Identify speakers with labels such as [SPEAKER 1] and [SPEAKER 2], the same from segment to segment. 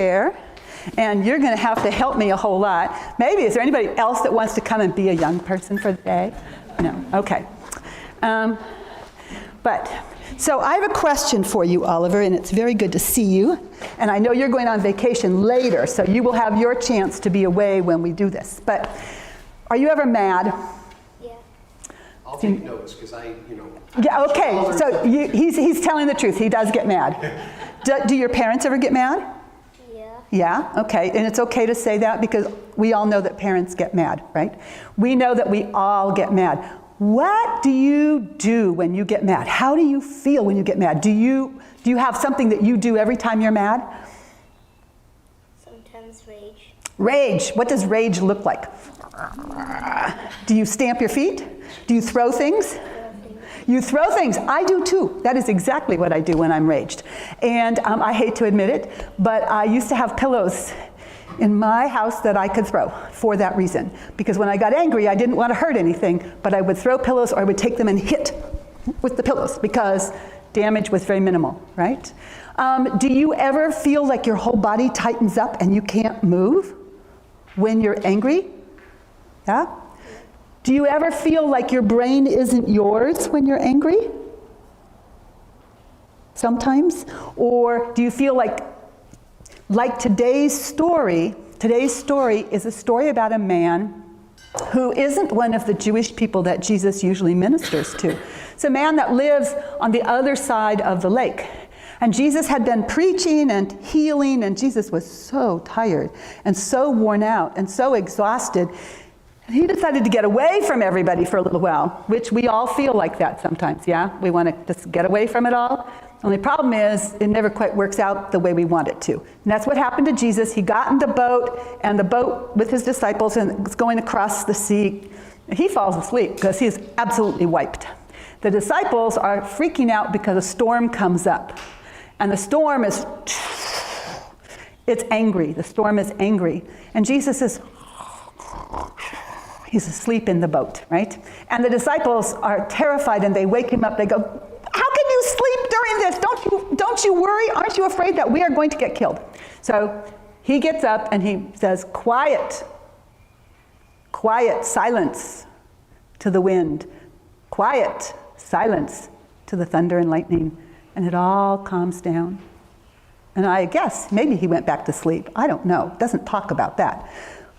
[SPEAKER 1] share, and you're going to have to help me a whole lot. Maybe, is there anybody else that wants to come and be a young person for the day? No? Okay. So I have a question for you, Oliver, and it's very good to see you. And I know you're going on vacation later, so you will have your chance to be away when we do this. But are you ever mad?
[SPEAKER 2] Yeah.
[SPEAKER 3] I'll take notes, because
[SPEAKER 1] Yeah, okay. So he's telling the truth. He does get mad. Do your parents ever get mad?
[SPEAKER 2] Yeah.
[SPEAKER 1] Yeah? Okay. And it's okay to say that because we all know that parents get mad, right? We know that we all get mad. What do you do when you get mad? How do you feel when you get mad? Do you have something that you do every time you're mad?
[SPEAKER 2] Sometimes rage.
[SPEAKER 1] Rage. What does rage look like? Do you stamp your feet? Do you throw things? You throw things. I do too. That is exactly what I do when I'm raged. And I hate to admit it, but I used to have pillows in my house that I could throw for that reason. Because when I got angry, I didn't want to hurt anything, but I would throw pillows or I would take them and hit with the pillows because damage was very minimal, right? Do you ever feel like your whole body tightens up and you can't move when you're angry? Yeah? Do you ever feel like your brain isn't yours when you're angry? Sometimes? Or do you feel like today's story is a story about a man who isn't one of the Jewish people that Jesus usually ministers to. It's a man that lives on the other side of the lake. And Jesus had been preaching and healing, and Jesus was so tired and so worn out and so exhausted. And he decided to get away from everybody for a little while, which we all feel like that sometimes, yeah? We want to just get away from it all. Only problem is, it never quite works out the way we want it to. And that's what happened to Jesus. He got in the boat, and the boat with his disciples and was going across the sea. He falls asleep because he is absolutely wiped. The disciples are freaking out because a storm comes up. And the storm is, it's angry. The storm is angry. And Jesus is, he's asleep in the boat, right? And the disciples are terrified, and they wake him up. They go, how can you sleep during this? Don't you worry? Aren't you afraid that we are going to get killed? So he gets up and he says, quiet, quiet, silence to the wind. Quiet, silence to the thunder and lightning. And it all calms down. And I guess maybe he went back to sleep. I don't know. It doesn't talk about that.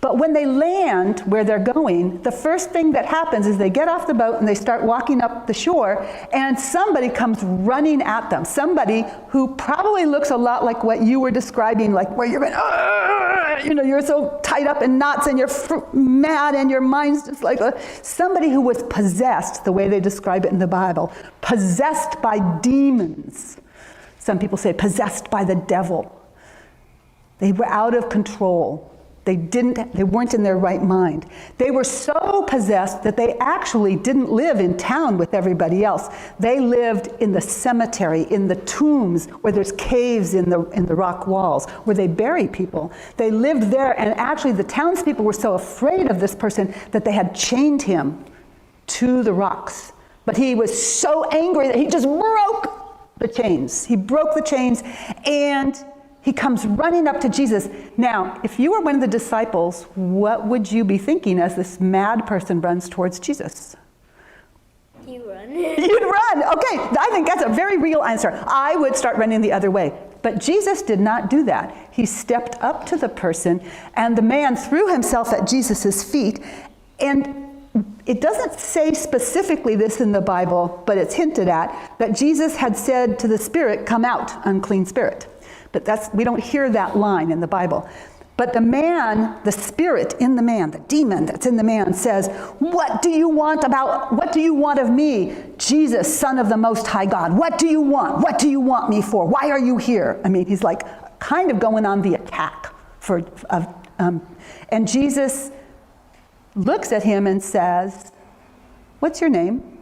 [SPEAKER 1] But when they land where they're going, the first thing that happens is they get off the boat and they start walking up the shore, and somebody comes running at them. Somebody who probably looks a lot like what you were describing, like where you're going, you're so tied up in knots and you're mad and your mind's just like somebody who was possessed, the way they describe it in the Bible, possessed by demons. Some people say possessed by the devil. They were out of control. They weren't in their right mind. They were so possessed that they actually didn't live in town with everybody else. They lived in the cemetery, in the tombs, where there's caves in the rock walls, where they bury people. They lived there, and actually the townspeople were so afraid of this person that they had chained him to the rocks. But he was so angry that he just broke the chains. He broke the chains, and he comes running up to Jesus. Now, if you were one of the disciples, what would you be thinking as this mad person runs towards Jesus?
[SPEAKER 2] You run.
[SPEAKER 1] You'd run. Okay, I think that's a very real answer. I would start running the other way. But Jesus did not do that. He stepped up to the person, and the man threw himself at Jesus' feet. And it doesn't say specifically this in the Bible, but it's hinted at, that Jesus had said to the spirit, come out, unclean spirit. But we don't hear that line in the Bible. But the man, the spirit in the man, the demon that's in the man says, what do you want of me, Jesus, Son of the Most High God? What do you want? What do you want me for? Why are you here? I mean, he's like kind of going on the attack. And Jesus looks at him and says, what's your name?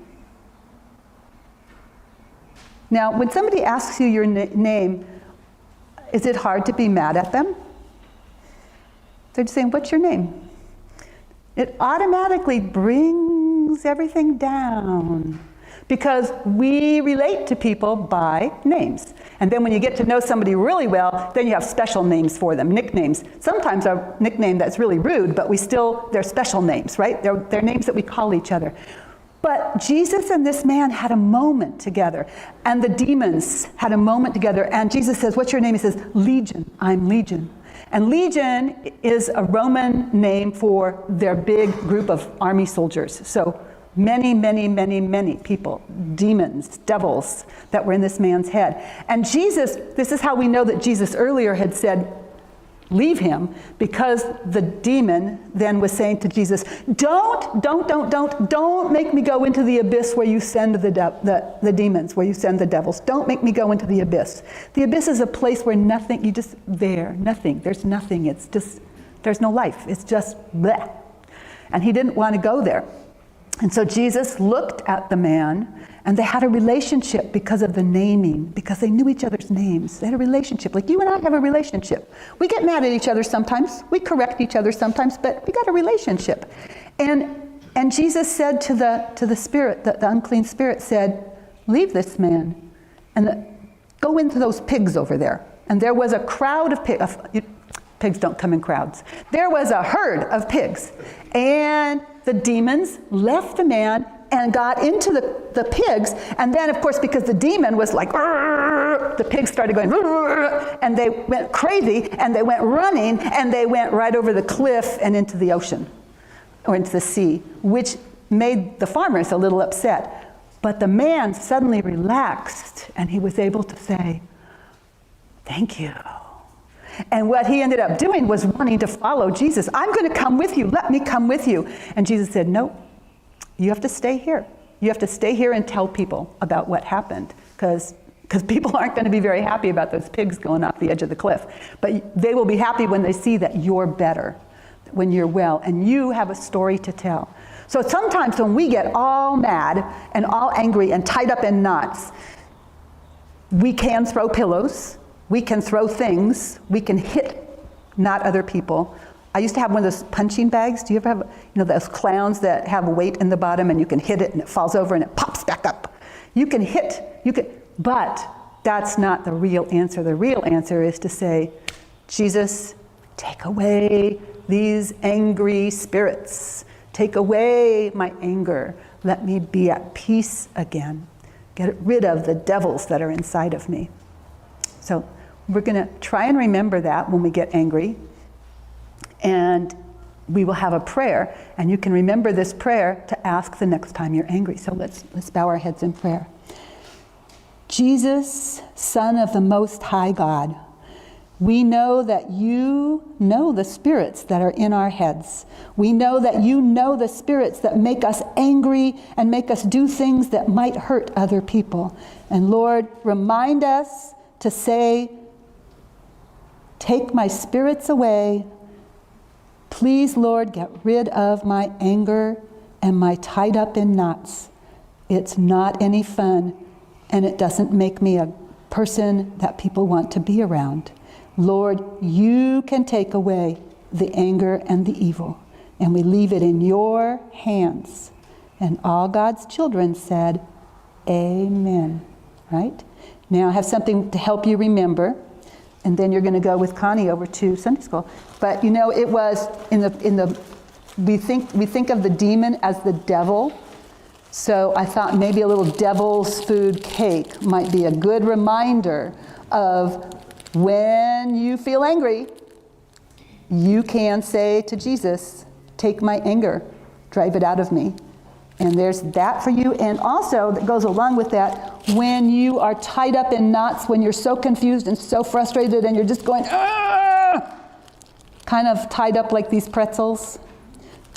[SPEAKER 1] Now, when somebody asks you your name, is it hard to be mad at them? They're just saying, what's your name? It automatically brings everything down. because we relate to people by names. And then when you get to know somebody really well, then you have special names for them, nicknames. Sometimes a nickname that's really rude, but they're special names, right? They're names that we call each other. But Jesus and this man had a moment together, and the demons had a moment together, and Jesus says, what's your name? He says, Legion, I'm Legion. And Legion is a Roman name for their big group of army soldiers. So many, many, many, many people, demons, devils that were in this man's head. And Jesus, this is how we know that Jesus earlier had said, leave him, because the demon then was saying to Jesus, don't make me go into the abyss where you send the demons, where you send the devils. Don't make me go into the abyss. The abyss is a place where nothing, there's nothing. It's just, there's no life. It's just bleh. And he didn't want to go there. And so Jesus looked at the man, and they had a relationship because of the naming, because they knew each other's names. They had a relationship, like you and I have a relationship. We get mad at each other sometimes, we correct each other sometimes, but we got a relationship. And Jesus said to the spirit, the unclean spirit said, leave this man, and go into those pigs over there. And there was a crowd of pigs. Pigs don't come in crowds. There was a herd of pigs. And the demons left the man and got into the pigs. And then, of course, because the demon was like, the pigs started going, and they went crazy, and they went running, and they went right over the cliff and into the ocean, or into the sea, which made the farmers a little upset. But the man suddenly relaxed, and he was able to say, thank you. And what he ended up doing was wanting to follow Jesus. I'm going to come with you. Let me come with you. And Jesus said, no, you have to stay here. You have to stay here and tell people about what happened, because people aren't going to be very happy about those pigs going off the edge of the cliff. But they will be happy when they see that you're better, when you're well, and you have a story to tell. So sometimes when we get all mad and all angry and tied up in knots, we can throw pillows. We can throw things, we can hit, not other people. I used to have one of those punching bags. Do you ever have, those clowns that have a weight in the bottom and you can hit it and it falls over and it pops back up? You can hit, but that's not the real answer. The real answer is to say, Jesus, take away these angry spirits. Take away my anger. Let me be at peace again. Get rid of the devils that are inside of me. So we're going to try and remember that when we get angry. And we will have a prayer. And you can remember this prayer to ask the next time you're angry. So let's bow our heads in prayer. Jesus, Son of the Most High God, we know that you know the spirits that are in our heads. We know that you know the spirits that make us angry and make us do things that might hurt other people. And Lord, remind us to say, take my spirits away. Please, Lord, get rid of my anger and my tied up in knots. It's not any fun, and it doesn't make me a person that people want to be around. Lord, you can take away the anger and the evil, and we leave it in your hands. And all God's children said, amen, right? Now I have something to help you remember, and then you're going to go with Connie over to Sunday school. But it was we think of the demon as the devil. So I thought maybe a little devil's food cake might be a good reminder of when you feel angry, you can say to Jesus, take my anger, drive it out of me. And there's that for you. And also, that goes along with that, when you are tied up in knots, when you're so confused and so frustrated and you're just going, ah! Kind of tied up like these pretzels.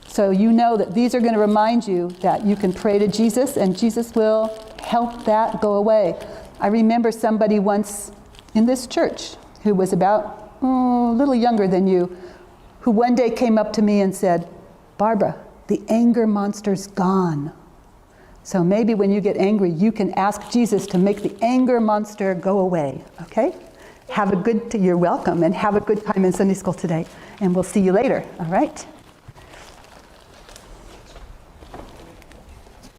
[SPEAKER 1] So you know that these are going to remind you that you can pray to Jesus and Jesus will help that go away. I remember somebody once in this church who was about a little younger than you, who one day came up to me and said, Barbara, the anger monster's gone. So maybe when you get angry, you can ask Jesus to make the anger monster go away, okay? You're welcome, and have a good time in Sunday school today. And we'll see you later, all right?